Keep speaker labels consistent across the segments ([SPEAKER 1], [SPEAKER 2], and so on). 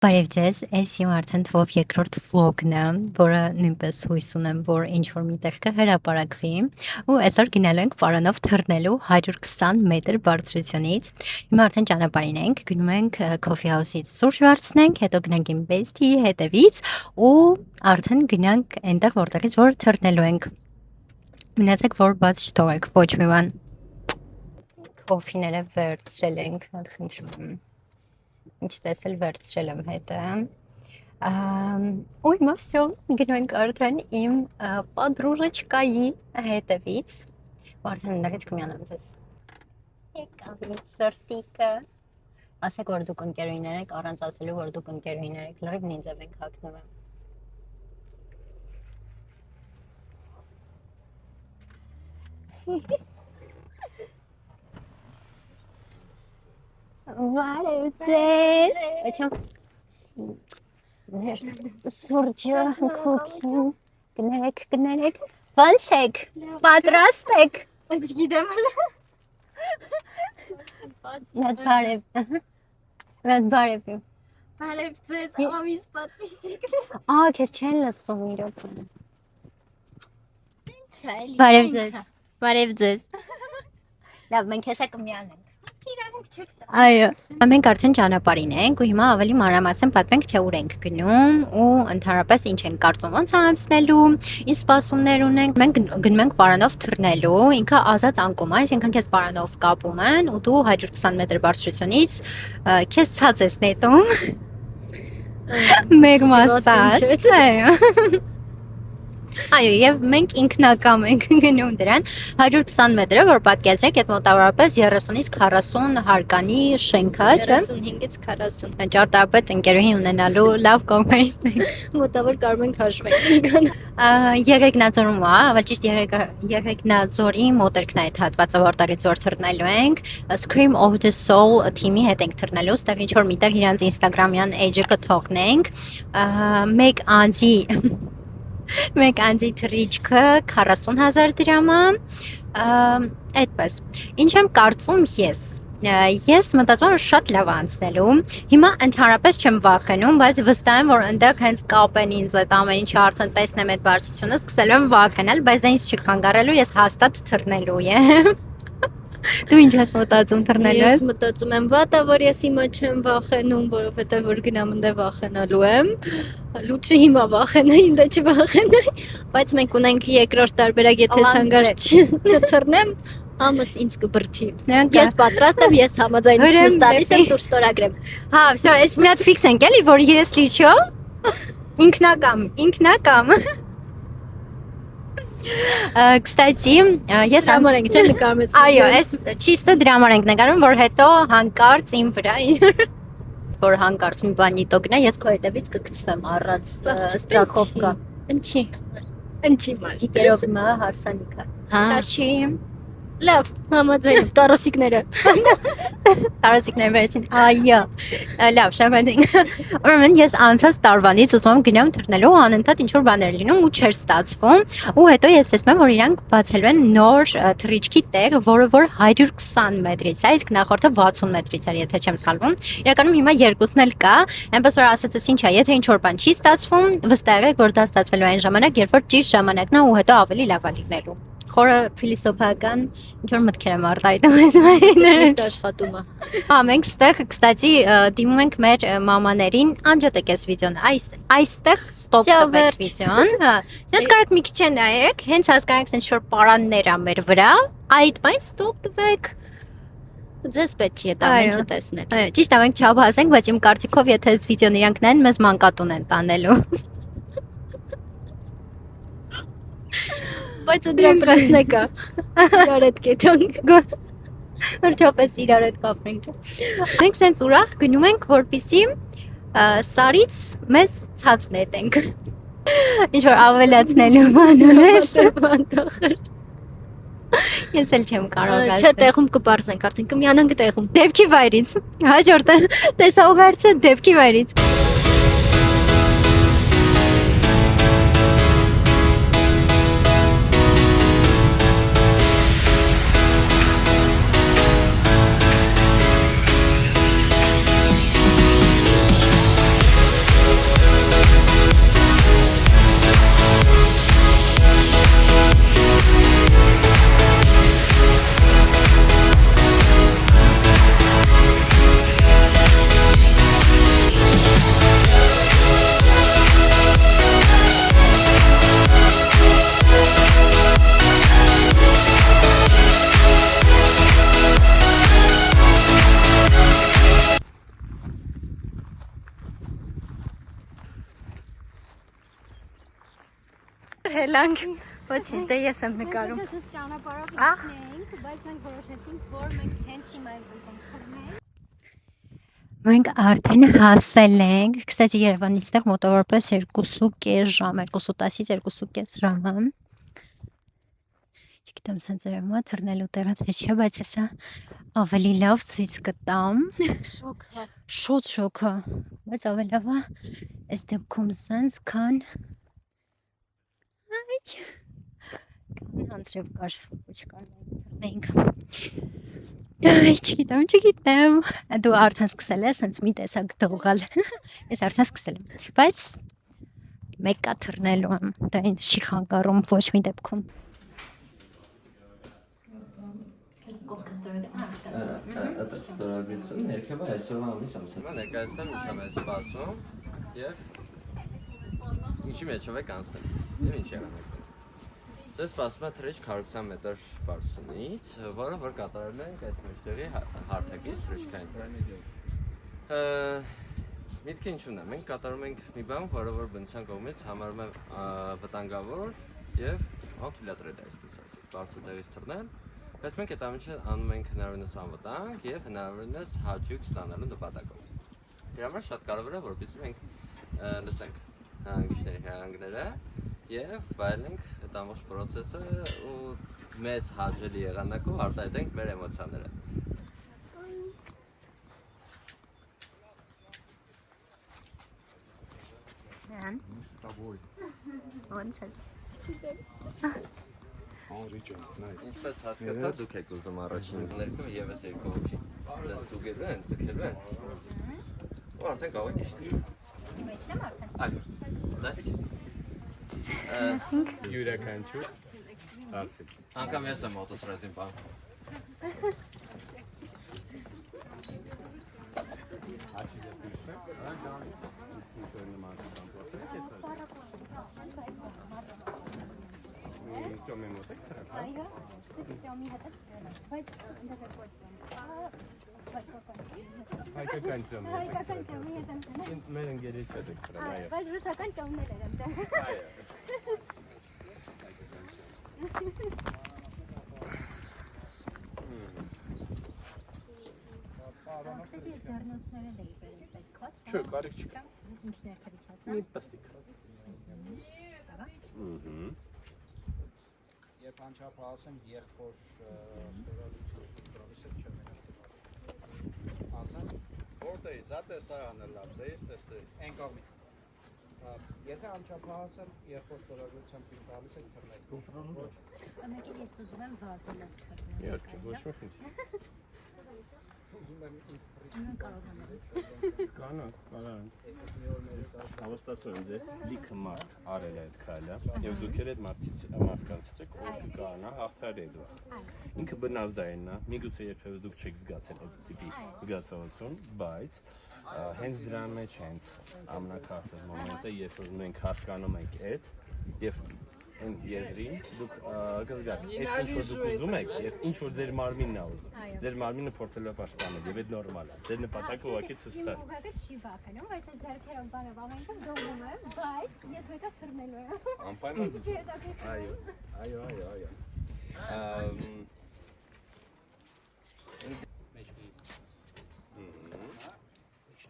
[SPEAKER 1] Բարև ձեզ, այս իմ արդեն թվով երկրորդ վլոգն է, որը նույնպես հույս ունեմ, որ ինչ-որ միտեղ կհրապարակվի, ու այսօր գնալու ենք Պարանով թռնելու 120 մետր բարձրությունից։ Հիմա արդեն ճանապարհին ենք, գնում ենք Coffee House-ից սուրճ վարձնենք, հետո գնանք իմ բեստի հետևից ու արդեն գնանք այնտեղ, որտեղից որ թռնելու ենք։ Մնացեք, որ բաց չթողեք ոչ մի բան։ Կոֆիները վերցրել ենք, խնդրում ինչ տեսել վերցրել եմ հետը ու հիմա всё գնում ենք արդեն իմ պատրուժեչկայի հետևից արդեն ընդհանրից կմիանամ ձեզ եկավ իմ սրտիկը ասեք որ դուք ընկերուհիներ եք առանց ասելու որ դուք ընկերուհիներ եք լրիվ ինձ եք հագնվում Բարև ձեզ, ոչմ ձեր սուրճը կոքին, գներեք, ոնց եք, պատրաստ եք,
[SPEAKER 2] Ոչ գիտեմ
[SPEAKER 1] Մեծ բարև
[SPEAKER 2] Բարև ձեզ, ամիս պատմիչիկներ
[SPEAKER 1] քեզ չեն լսում իրոք
[SPEAKER 2] Բարև ձեզ
[SPEAKER 1] Լավ, մենք հեսա կմիանենք
[SPEAKER 2] Իրավունք չեք տա
[SPEAKER 1] Այո, մենք արդեն ճանապարհին ենք ու հիմա ավելի մանրամասն պատմենք թե ուր ենք գնում ու ընդհանրապես ինչ ենք կարծում ոնց անցնելու, ինչ սպասումներ ունենք։ Մենք գնում ենք Պարանով թռնելու, ինքը ազատ անկում է, այսինքն քեզ Պարանով կապում են ու դու 120 մետր բարձրությունից քեզ ցած ես նետում։ Մեկ մասած։ Այո, եւ մենք ինքնակամ ենք գնում դրան 120 մետրը, որ պատկերացրեք, այդ մոտավորապես 30-ից 40 հարկանի շենք է, չէ՞։
[SPEAKER 2] 35-ից 40
[SPEAKER 1] Ճարտարապետ ընկերուհի ունենալու լավ կողմերից ենք։
[SPEAKER 2] Մոտավոր կարող ենք հաշվել
[SPEAKER 1] Եղեգնաձորում է, ավելի ճիշտ Եղեգնաձորի մոտերքն է այդ հատվածը, որտեղից որ թռնելու ենք, Scream of the Soul թիմի հետ ենք թռնելու, ստեղ ինչ որ միտեղ իրանց Instagram-յան էջը կթողնենք, մեկ անձի թռիչքը 40,000 դրամ է, այդպես, ինչ եմ կարծում ես մտածում եմ շատ լավ անցնելու, հիմա ընդհանրապես չեմ վախենում, բայց վստահ եմ, որ այնտեղ հենց կապեն ինձ այդ ամեն ինչը արդեն տեսնեմ այդ բարձրությունը, սկսելու եմ վախենալ, բայց դա ինձ չի խանգարելու, ես հաստատ թռնելու եմ Դու ինչ ես մտածում թռնելու ես։
[SPEAKER 2] Ես մտածում եմ վատա, որ ես հիմա չեմ վախենում, որովհետև որ գնամ ընդե վախենալու եմ։ Լուչը հիմա վախենայի, ինձ չվախենայի, բայց մենք ունենք երկրորդ տարբերակ, եթե ցանկաց չթռնեմ, համս ինձ կբրթի։ Ես պատրաստ եմ, ես համաձայնություն տալիս եմ, դուրս ստորագրեմ։
[SPEAKER 1] Հա, всё, այս մի հատ ֆիքս ենք էլի, որ ես լիչո ինքնակամ Կստացի, ես
[SPEAKER 2] համար ենք չէ նկարում ես։
[SPEAKER 1] Այո, այս ճիշտը դրա համար ենք նկարում, որ հետո հանկարծ իմ վրա որ հանկարծ մի բանի տոկնա, ես քո հետևից կգցվեմ առանց ստրախովկա։
[SPEAKER 2] Ինչի մար։
[SPEAKER 1] Գիտերով մա հարսանիքա։
[SPEAKER 2] Հա։
[SPEAKER 1] Տաշի։
[SPEAKER 2] Լավ, համաձայն եմ, տարոսիկները։
[SPEAKER 1] Տարոսիկները վերցին։ Այո։ Լավ, շնորհակալ։ Ուրեմն ես անցած տարվանից ուզում եմ գնամ թռնելու, անընդհատ ինչ որ բաներ լինում ու չէր ստացվում, ու հետո ես տեսնում եմ, որ իրանք բացելու են նոր թռիչքի տեղ, որը որ 120 մետրից է, իսկ նախորդը 60 մետրից էր, եթե չեմ սխալվում։ Իրականում հիմա երկուսն էլ կա, այնպես որ ասածս ինչ է, եթե ինչ որ բան չի ստացվում, վստահ եք, որ դա ստացվելու է այն ժամանակ, երբ որ ճիշտ ժամանակն է ու հետո ավելի լավ է լինելու։ Խորը փիլիսոփական ինչ որ մտքեր եմ արտահայտում այս
[SPEAKER 2] Միշտ աշխատում է։
[SPEAKER 1] Հա, մենք ստեղ, կստացի, դիմում ենք մեր մամաներին, անջատեք այս վիդեոն, այստեղ ստոպ տվեք վիդեոն, հա, ես կարեք մի քիչ նայեք, հենց հասկանանք ինչ որ պարաններ ա մեր վրա, այդ բան ստոպ տվեք
[SPEAKER 2] Ձեզ պետք չի այդ ամենը տեսնել։
[SPEAKER 1] Այո, ճիշտ է, մենք չափ հասենք, բայց իմ կարծիքով, եթե այս վիդեոն իրանք նայեն, մեզ մանկատուն են տանելու
[SPEAKER 2] Բայց դրա պլասն է կա։ Իրար հետ կետանք։
[SPEAKER 1] Վերջապես իրար հետ կապրենք։ Մենք սենց ուրախ գնում ենք, որպեսզի սարից մեզ ցած նետենք։ Ինչ որ ավելացնելու բան ունես։ Ես էլ չեմ կարող
[SPEAKER 2] Չէ, տեղում կպարզենք, արդեն կմիանանք տեղում։
[SPEAKER 1] Դեպքի վայրից։ Հաջորդը տեսողվերցը դեպքի վայրից։ հելանք։ Ոչինչ, դե ես եմ նկարում։
[SPEAKER 2] Ես ճանապարհով
[SPEAKER 1] Ահ։
[SPEAKER 2] իջնենք, բայց մենք որոշեցինք, որ մենք հենց հիմա ենք ուզում թռնել։
[SPEAKER 1] Մենք արդեն հասել ենք, կստացի Երևանից տեղ մոտավորապես 2.5 ժամ, 2.10-ից 2.5 ժամ։ Չգիտեմ, սենց երևում է թռնելու տեղը թե չէ, բայց հեսա ավելի լավ ցույց կտամ։
[SPEAKER 2] Շոկա։
[SPEAKER 1] Շոտ շոկա, բայց ավելի լավ է այս դեպքում սենց, քան այ անցրև կար, ոչ կար թռնեինք։ Այ, չգիտեմ, դու արդեն սկսել ես հենց մի տեսակ դողալ, ես արդեն սկսել եմ, բայց մեկա թռնելու եմ, դա ինձ չի խանգարում ոչ մի դեպքում։
[SPEAKER 3] Ստորագրություն ներքևը այսօրվա ամիս ամսնա ներկայացնեմ ինչով է սպասում և ինչի մեջով եք անցնել և ինչ եղան եք։ Ձեզ սպասում է թրիչք 120 մետր բարձունից, որը որ կատարել ենք այս մեջտեղի հարթակից թրիչքային։ Միտքը ինչուն է, մենք կատարում ենք մի բան, որը որ բնության կողմից համարում է վտանգավոր և անթույլատրել է այսպես ասել, բարձր տեղից թռնել։ Բայց մենք այդ ամենը անում ենք հնարավորինս անվտանգ և հնարավորինս հաճույք ստանալու նպատակով։ Դրա համար շատ կարևոր է, որպեսզի մենք լսենք հրանգիչների հրահանգները և վայելենք այդ ամբողջ պրոցեսը ու մեզ հաճելի եղանակով արտահայտենք մեր էմոցիաները։
[SPEAKER 4] С тобой.
[SPEAKER 1] Ոնց ես։
[SPEAKER 4] Henri ջան, նայ։
[SPEAKER 3] Ինչպես հասկացա, դուք եք ուզում առաջին ներքևը ևս երկու հոգի։ Դες ստուգելու են, ձգելու են։ Ու արդեն կարող եք իշտել։
[SPEAKER 1] Մեջն եմ արդեն։
[SPEAKER 3] Այո։
[SPEAKER 4] Յուրաքանչյուր հարցի։
[SPEAKER 3] Անգամ ես եմ մոտոսրազին բան։
[SPEAKER 1] Այո, դիտամի հետ է, բայց ընդդեմ է կոչում։
[SPEAKER 4] Հայկական ճոմ։
[SPEAKER 1] Հայկական ճամի հետ եմ։
[SPEAKER 4] Մեր ընկերիչը դեք դրան, այո։
[SPEAKER 1] Բայց ռուսական ճամներ եմ դեմ։ Կստացի ձեռնոցները դեպի պետք է։
[SPEAKER 4] Չէ, կարիք չկա։
[SPEAKER 1] Ինչ ներքևի չասնա։
[SPEAKER 4] Մի պստիկ։
[SPEAKER 5] Երբ անչափահասեմ եղբոր ստորագրություն տալիս եմ չեմ ասեմ
[SPEAKER 3] Որտեղից է տեսարանը լավ, դե ես տեստեի։
[SPEAKER 5] այն կողմից եթե անչափահասեմ եղբոր ստորագրության պին տալիս եք թռնել
[SPEAKER 1] Մեկի ես ուզում եմ վազել այդ
[SPEAKER 4] Իհարկե, ոչ մի խնդիր։
[SPEAKER 5] ուզում եմ ինձ
[SPEAKER 1] Ուրեմն կարող եմ։
[SPEAKER 4] Կանա, կարան։ Հավաստացում եմ ձեզ լիքը մարդ արել է այդ քայլը եւ դուք էլ այդ մարդկանցից եք ով կկանա հաղթարել դու։ Ինքը բնազդային է, միգուցե երբևէ դուք չեք զգացել այդ տիպի զգացողություն, բայց հենց դրան մեջ հենց ամենակարծիվ մոմենտը, երբ որ մենք հասկանում ենք այդ եւ այն եզրին դուք կզգաք այդ ինչ որ դուք ուզում եք եւ ինչ որ ձեր մարմինն է ուզում ձեր մարմինը փորձելով պաշտպանել եւ այդ նորմալ է ձեր նպատակը ուղղակի ցստա
[SPEAKER 1] Ուղղակի չի վախենում, բայց այդ ձեռքերով բանը ամենքով դողում եմ, բայց ես մեկը թռնելու եմ։
[SPEAKER 4] անպայման
[SPEAKER 1] Չի հետաքրքրում։
[SPEAKER 4] այո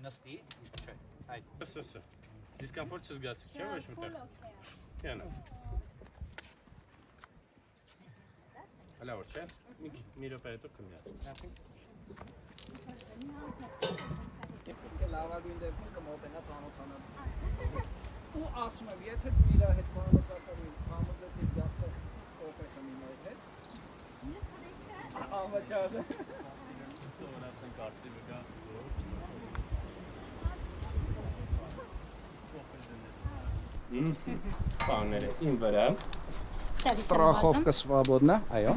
[SPEAKER 5] նստի չէ այ
[SPEAKER 4] Սա դիսկոմֆորտ չզգացիք չէ՞ ոչ մտեղ Կյանա Հələ որ չէ մի րոպե հետո կմիացնենք
[SPEAKER 5] լավագույն դեպքում կմոտենա ծանոթանալ ու ասում եմ եթե դու իր հետ ծանոթացավ ու համոզեցի դաստեղ կոֆե խմի նոր հետ անվճար
[SPEAKER 4] Սովորացնենք արծիվը գա Պաները իմ վրա
[SPEAKER 5] Страховка свободна, այո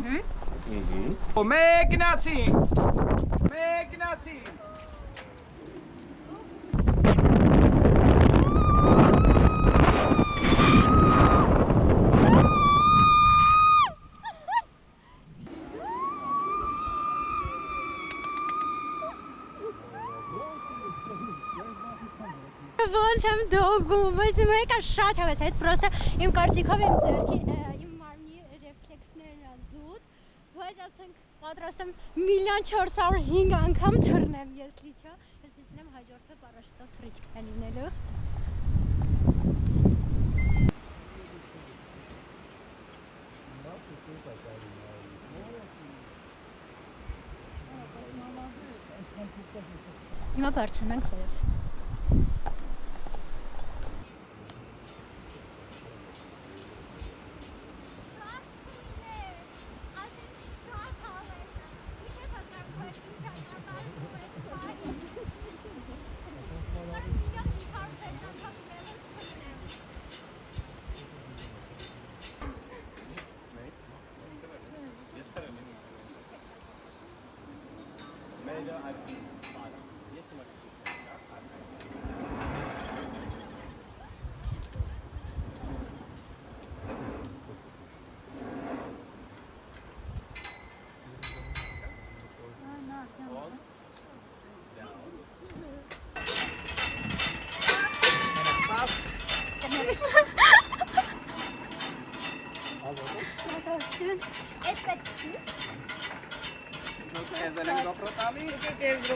[SPEAKER 5] Մեգնացի
[SPEAKER 1] ոնց եմ դողում, բայց մեկը շատ հավես, այդ պրոստը իմ կարծիքով իմ ձեռքի իմ մարմնի ռեֆլեքսներն է զուտ, բայց ասենք պատրաստ եմ 1.405 անգամ թռնեմ, ես լիճա, ես լսել եմ հաջորդը պարաշուտով թռիչք է լինելու։ Հիմա բարձրանանք վերև։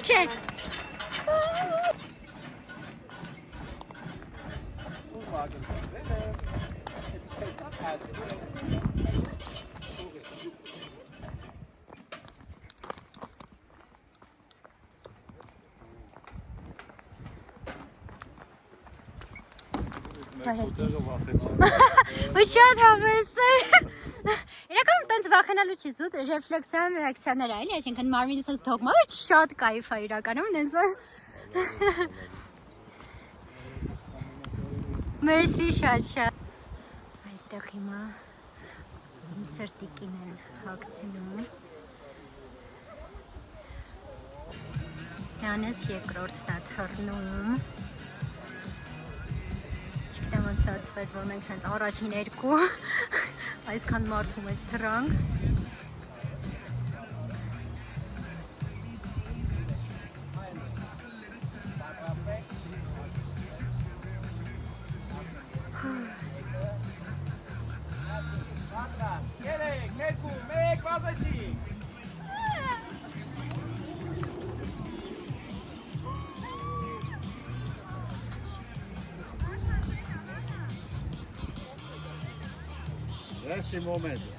[SPEAKER 1] Չէ։ Ու շատ հավես է։ Իրականում տենց վախենալու չի զուտ, ռեֆլեքսիոն ռեակցիաներ է, էլի, այսինքն մարմինից այս դողմա շատ կայֆ է իրականում, նենց որ Մերսի շատ։ Այստեղ հիմա իմ սրտիկին են հագցնում։ Յանես երկրորդն է թռնում։ Չգիտեմ ոնց ստացվեց, որ մենք սենց առաջին երկու այսքան մարդու մեզ թռանք։
[SPEAKER 3] Este momento.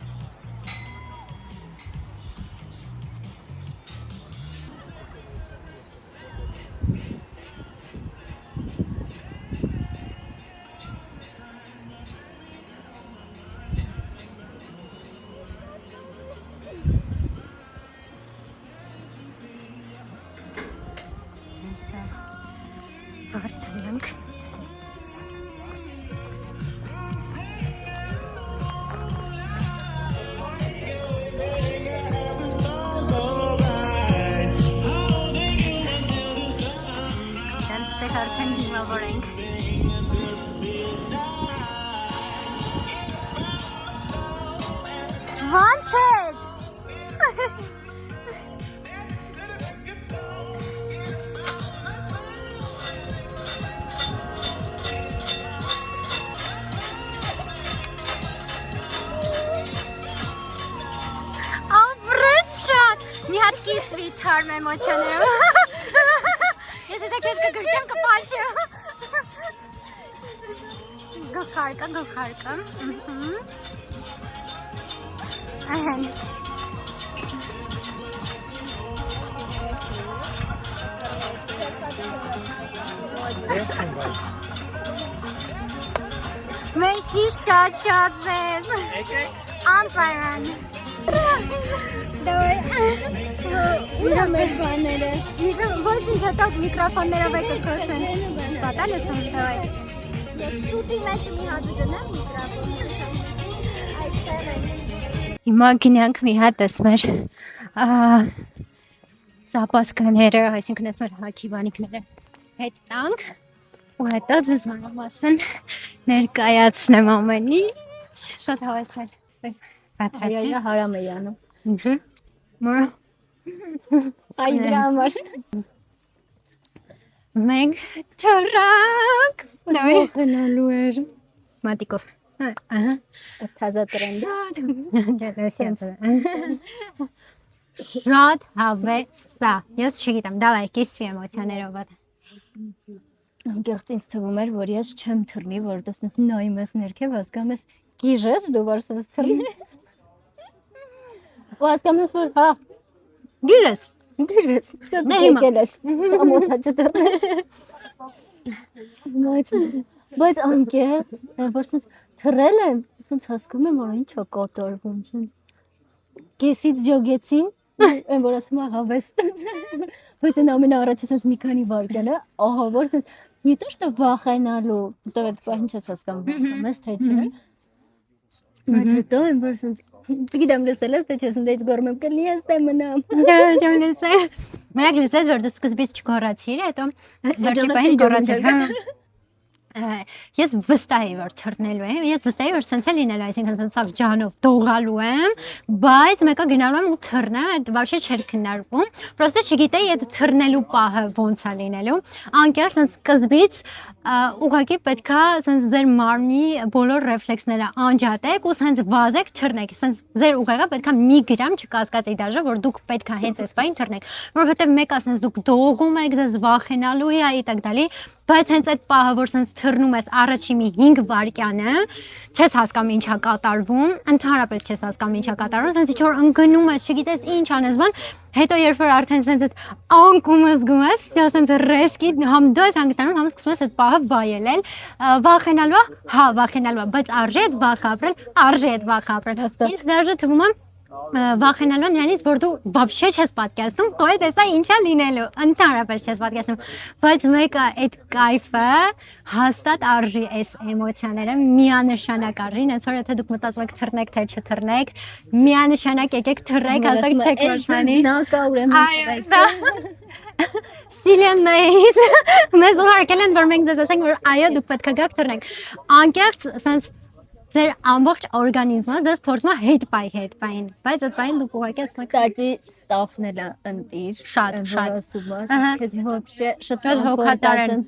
[SPEAKER 1] Վարձանանք։ Դանստեղ արդեն դիմավորենք։ Ոնց էր։ Ապրես շատ։ Մի հատ կիսվի թարմ էմոցիաներով։ Ես հեսա կեզ կգրկեմ կպաչեմ։ Գլխարկը։ Ահեն։ Մերսի շատ ձեզ։ Անպայման։ Ուրա մեր բաները։ Ոչ ինչ հատակ միկրոֆոններով է կկոսեն։ Պատալ ես ում տվայ։ Ես շուտի մեջ մի հատ դնեմ միկրոֆոնը։ Այստեղ է։ Հիմա գնանք մի հատ տեսմեր սապասկաները, այսինքն ես մեր հաքի բանիքները հետ տանք ու հետո ձեզ մանրամասն ներկայացնեմ ամեն ինչ, շատ հավես էր։
[SPEAKER 2] Այա հարամ է անում։
[SPEAKER 1] Մորա
[SPEAKER 2] Այ դրա համար։
[SPEAKER 1] Մենք թռանք
[SPEAKER 2] Վախենալու էր։
[SPEAKER 1] Մատիկով։ Ահա։
[SPEAKER 2] Թազա տրենդ։
[SPEAKER 1] Շատ հավեսա։ Ես չգիտեմ, դավայ, կիսվի էմոցիաներով։
[SPEAKER 2] Անկեղծ ինձ թվում էր, որ ես չեմ թռնի, որ դու սենց նայում ես ներքև, հասկանում ես գիժես, դու որ սենց թռնի։ Ու հասկանում ես, որ հա,
[SPEAKER 1] Գիրես։
[SPEAKER 2] շատ
[SPEAKER 1] Դե հիմա։
[SPEAKER 2] եկել ես, ամոթա չթռնես։ Բայց անկեղծ, որ սենց թռել եմ, սենց հասկանում եմ, որ ինչ է կոտորվում, սենց կեսից ջոգեցի, այն որ ասում է հավես, բայց այն ամենաառաջը սենց մի քանի վայրկյան է, ահա որ սենց не то что վախենալու, դու այդ բանը չես հասկանում, վախենալու, թե չէ։ Բայց հետո այն որ սենց չգիտեմ լսել ես, թե չես ընդից գորում եմ կլի ես դե մնամ։
[SPEAKER 1] Ջան լսել։ Մենակ լսես, որ դու սկզբից չգոռացիր, հետո վերջի պահին գոռացիր։ Ես վստահ եմ, որ թռնելու եմ, ես վստահ եմ, որ սենց է լինելու, այսինքն սենց ջանով դողալու եմ, բայց մեկը գնալու եմ ու թռնեմ, այդ вообще չէր քննարկվում, պրոստը չգիտեի այդ թռնելու պահը ոնց է լինելու, անկեղծ սենց սկզբից ուղղակի պետքա սենց ձեր մարմնի բոլոր ռեֆլեքսները անջատեք ու սենց վազեք թռնեք, սենց ձեր ուղեղը պետքա մի գրամ չկասկածի դաժե, որ դուք պետքա հենց այս բանին թռնեք, որովհետև մեկը սենց դուք դողում եք, ձեզ վախենալու է и так далее, բայց հենց այդ պահը, որ սենց թռնում ես առաջի մի 5 վայրկյանը, չես հասկանում ինչա կատարվում, ընդհանրապես չես հասկանում ինչա կատարվում, սենց ինչ որ ընկնում ես, չգիտես ինչ անես բան, հետո երբ որ արդեն սենց այդ անկումը զգում ես, սենց ռեսկի համ դու ես հանգստանում, համ սկսում ես այդ պահը վայելել, վախենալու, հա, վախենալու, բայց արժե այդ վախը ապրել, արժե այդ վախը ապրել, ինձ դաժե թվում է վախենալու նրանից, որ դու вообще չես պատկերացնում, քո հետ էսա ինչա լինելու, ընդհանրապես չես պատկերացնում, բայց մեկը այդ կայֆը հաստատ արժի այս էմոցիաները, միանշանակ արժի, այնց որ եթե դուք մտածում եք թռնեք թե չթռնեք, միանշանակ եկեք թռեք, հաստատ չեք ոչմանի։
[SPEAKER 2] Նակա ուրեմն
[SPEAKER 1] Սիլենայից մեզ ուղարկել են, որ մենք ձեզ ասենք, որ այո, դուք պետք է գաք թռնեք։ Անկեղծ սենց ձեր ամբողջ օրգանիզմը ձեզ փորձում է հետ պային, բայց այդ պայն դուք ուղղակի ասում եք
[SPEAKER 2] Կստати ստաֆն էլ ընտիր,
[SPEAKER 1] շատ
[SPEAKER 2] քեզ вообще շատ
[SPEAKER 1] հոգատար են,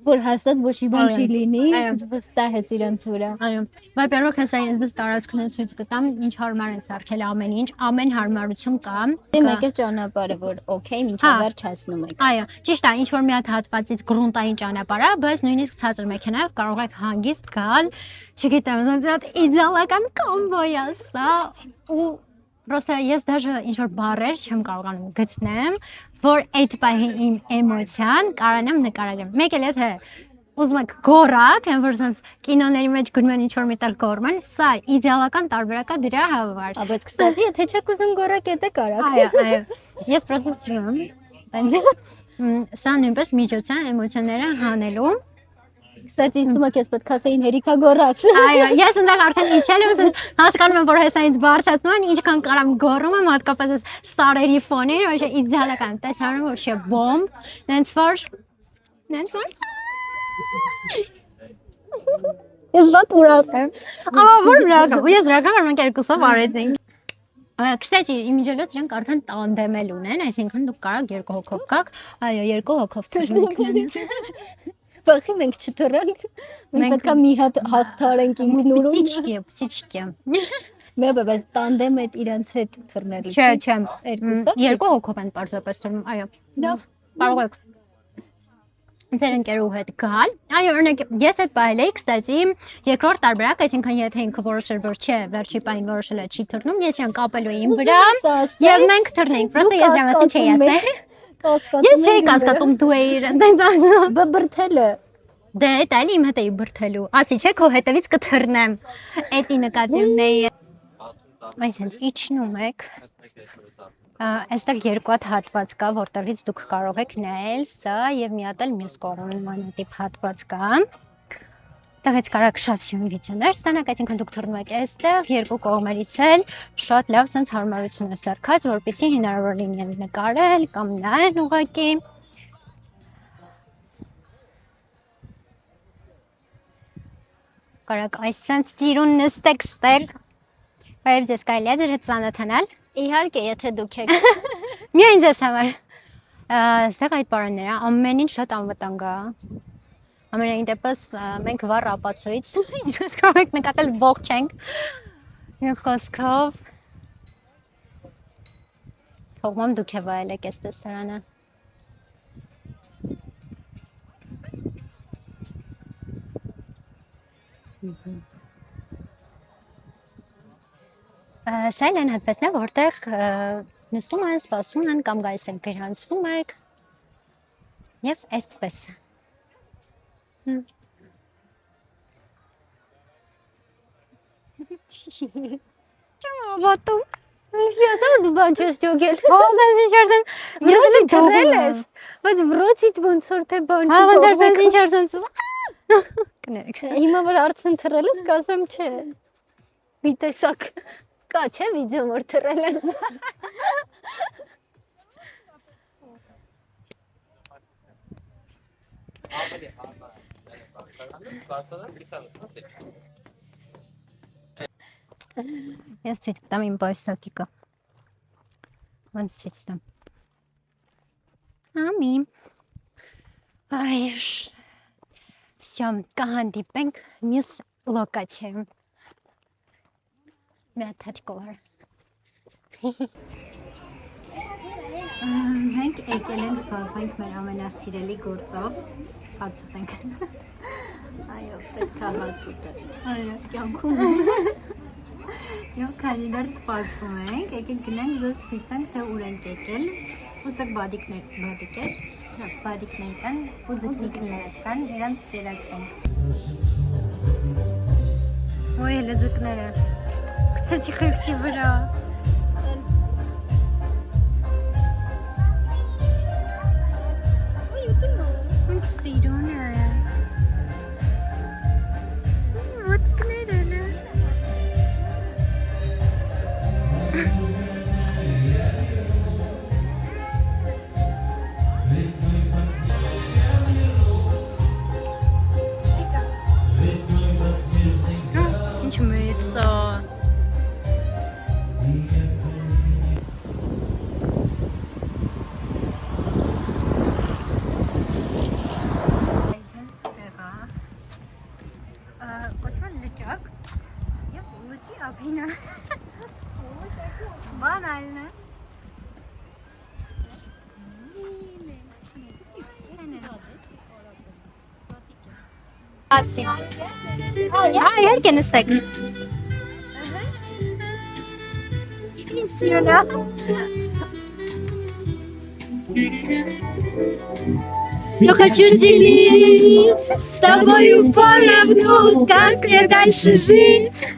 [SPEAKER 2] որ հաստատ ոչ մի բան չի լինի,
[SPEAKER 1] Այո։
[SPEAKER 2] վստահ ես իրենց վրա։
[SPEAKER 1] այո, во-первых, հեսա ես դες տարածքն են ցույց կտամ, ինչ հարմար են սարքել ամեն ինչ, ամեն հարմարություն կա։
[SPEAKER 2] Դե մեկ է ճանապարհը, որ օքեյ, մինչև վերջ հասնում եք։
[SPEAKER 1] Այո, ճիշտ է, ինչ որ մի հատ հատվածից գրունտային ճանապարհ է, բայց նույնիսկ ցածր մեքենայով կարող եք հանգիստ գալ, չգիտեմ, ոնց որ իդեալական կոմբո է սա ու Պրոստը ես դաժե ինչ որ բառեր չեմ կարողանում գտնեմ, որ այդ պահի իմ էմոցիան կարողանամ նկարագրեմ։ Մեկ էլ եթե ուզում եք գոռակ, այն որ sense կինոների մեջ գնում են ինչ որ միտեղ գոռում են, սա իդեալական տարբերակա դրա համար։
[SPEAKER 2] Բայց կստати, եթե չեք ուզում գոռակ, դա կարա։
[SPEAKER 1] Այո։ Ես պրոստը սիրում եմ։ Սա նույնպես միջոց է էմոցիաները հանելու։
[SPEAKER 2] Կստати, ինձ թվում է քեզ պետք է ասեին հերիքա գոռաս։
[SPEAKER 1] Այո, ես այնտեղ արդեն իջել եմ, հասկանում եմ, որ հեսա ինձ բարձրացնում են, ինչքան կարամ գոռում եմ, հատկապես այս սարերի ֆոնին, ոչ իդեալական, տեսարանը вообще բոմբ, նենց որ Ես շատ ուրախ եմ։ Որ ուրախ եմ, ես ուրախ եմ, որ մենք երկուսով արեցինք։ Կստати, իմիջիալոց իրենք արդեն տանդեմել ունեն, այսինքն դուք կարող երկու հոգով գաք, այո, երկու հոգով թռնենք։
[SPEAKER 2] Բախի մենք չթռանք։ Մենք պետք է մի հատ հաղթարենք ինքնուրույն։
[SPEAKER 1] Պիցիչկի։
[SPEAKER 2] Բայց տանդեմ է իրենց հետ թռնելու։
[SPEAKER 1] Չէ,
[SPEAKER 2] Երկուսը։
[SPEAKER 1] երկու հոգով են պարզապես թռնում, այո։ Լավ, կարող եք ձեր ընկերուհու հետ գալ։ Այո, օրինակ, ես այդ բայել էի, կստացի, երկրորդ տարբերակ, այսինքն եթե ինքը որոշել որ չէ, վերջի պահին որոշել է չի թռնում, ես իրան կապելու եմ վրա, եւ մենք թռնենք։ Պրոստը ես դրա մասին չէի ասել։ Ես չէի կասկածում դու էիր, այնտենց ասում։
[SPEAKER 2] Բրթելը։
[SPEAKER 1] Դե դա էլի իմ հետ էի բրթելու։ Ասի չէ քո հետևից կթռնեմ։ Էդի նկատիվն էի։ Այսինքն իջնում եք։ Այստեղ երկու հատ հատված կա, որտեղից դուք կարող եք նայել սա եւ մի հատ էլ մյուս կողմում նմանատիպ հատված կա։ Այդտեղից կարող եք շատ վիդեոներ ստանալ, այսինքն դուք թռնում եք այստեղ, երկու կողմերից էլ շատ լավ sense հարմարություն է սարքած, որպեսզի հնարավոր լինի նկարել կամ նայել ուղղակի։ Կարակ այս sense ծիրուն նստեք ստեղ։ Բայց ես կարելի է ձեր հետ ծանոթանալ։
[SPEAKER 2] Իհարկե, եթե դուք եք։
[SPEAKER 1] Միայն ձեզ համար։ Այստեղ այդ պարանները ամեն ինչ շատ անվտանգ է։ Ամենայն դեպս մենք վառ ապացույց ինչպես կարող եք նկատել ողջ ենք եւ խոսքով թողում դուք է վայելեք այս տեսարանը Սա այն հատվածն է, որտեղ նստում են, սպասում են կամ գալիս են գրանցվում եք եւ այսպես Չեմ հավատում
[SPEAKER 2] Հեսիացար դու բան չես ճոգել։
[SPEAKER 1] Հազար ինչարդեն
[SPEAKER 2] Ես էլ թռել ես։ Բայց վրոցից ոնց որ թե բան չի։
[SPEAKER 1] Հազար ինչարդեն կներեք
[SPEAKER 2] Հիմա որ արդեն թռել ես, կասեմ չէ։ Մի տեսակ կա չէ վիդեո որ թռել են։
[SPEAKER 1] Ես ցույց տամ իմ պայուսակիկը Ոնց ցույց տամ Ամի Արեշ Всё, կհանդիպենք մյուս լոկացիայում Մի հատ հատկով Մենք եկել ենք զբաղվենք մեր ամենասիրելի գործով Հացուտենք Այո, պետք է հացուտել Այո, կյանքում Եվ քանի դեռ սպասում ենք, եկեք գնանք ձեզ ցույց տանք, թե ուր ենք եկել Ոստեղ բադիկներ կան, ու ձկնիկներ կան, իրանց կերակենք Ոյ, հելը ձկները Գցեցի խեղճի վրա Ոնց սիրուն է Ոտքներն է Ինչ մեծ է Այսպես տեղա Կոչվում լճակ և լճի ափինը Բանալն է Ասի Իհարկե նստեք Ինչ սիրուն է Я хочу делиться с тобою поровну, как мне дальше жить.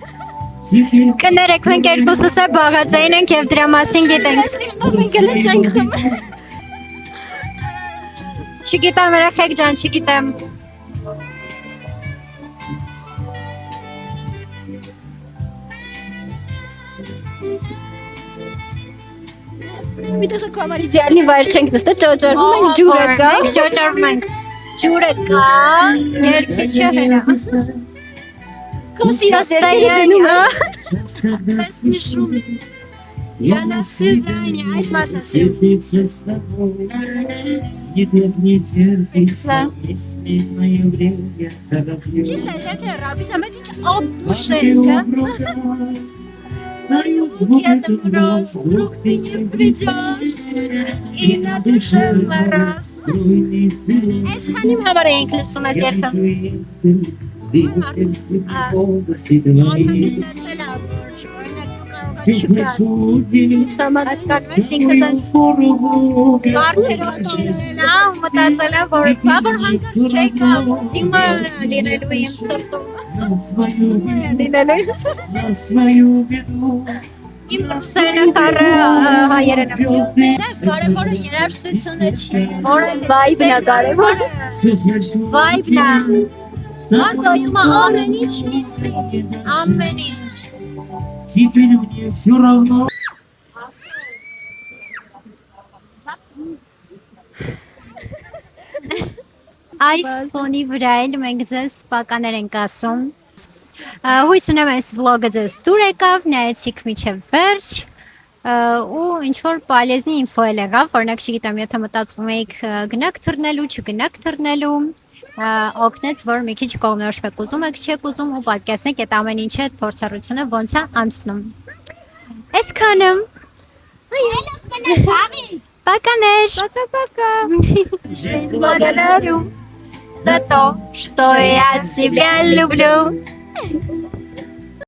[SPEAKER 1] Կներեք մենք երկուսս է բաղացային ենք և դրա մասին գիտենք Ստիշտով մենք էլ ենք ճանք խմը Չգիտեմ երեխեք ջան, չգիտեմ
[SPEAKER 2] Մի տեսակ համար իդեալնի վայր չենք նստել, ճոճորվում ենք, ջուրը կա։
[SPEAKER 1] Մենք ճոճորվում ենք Ջուրը կա, երկիչը հենա Состояние Я на свидание Այս մասն է Ճիշտ է, սերքերը ռաբիս ամեծ ինչ ադուշ է Едем в роз, вдруг ты не придешь И на душе мороз Այս քանի համար էինք լսում ես երգը Անհանգստացել է, որ օրինակ դու կարող ես չգաս Հասկանում ես ինքս կարթերոտորն է մտածել եմ, որ բաբր հանգիստ չի կա Դիմը լինելու եմ սրտում Լինելու եմ սրտում Իմ սենը կարը հայերեն եմ Դες կարևորը երաշտությունը չի
[SPEAKER 2] Վայբն է կարևոր
[SPEAKER 1] Վայբն է Մարդը ասում է ամեն ինչ լիսի Ամեն ինչ
[SPEAKER 6] Теперь мне все равно.
[SPEAKER 1] Այս ֆոնի վրա էլ մենք ձեզ սպականեր ենք ասում Հույս ունեմ այս վլոգը ձեզ դուր եկավ, նայեցիք մինչև վերջ ու ինչ-որ պալեզնի ինֆո էլ եղավ, օրինակ չգիտեմ, եթե մտածում եք գնաք թռնելու, չգնաք թռնելու օգնեց, որ մի քիչ կողմնորոշ եք ուզում եք, չեք ուզում ու պատկերացնեք այդ ամեն ինչը փորձառությունը ոնց է անցնում։ Այսքանը։ Пока-неш. Пока-пока. Жизнь благодарю за то, что я тебя люблю.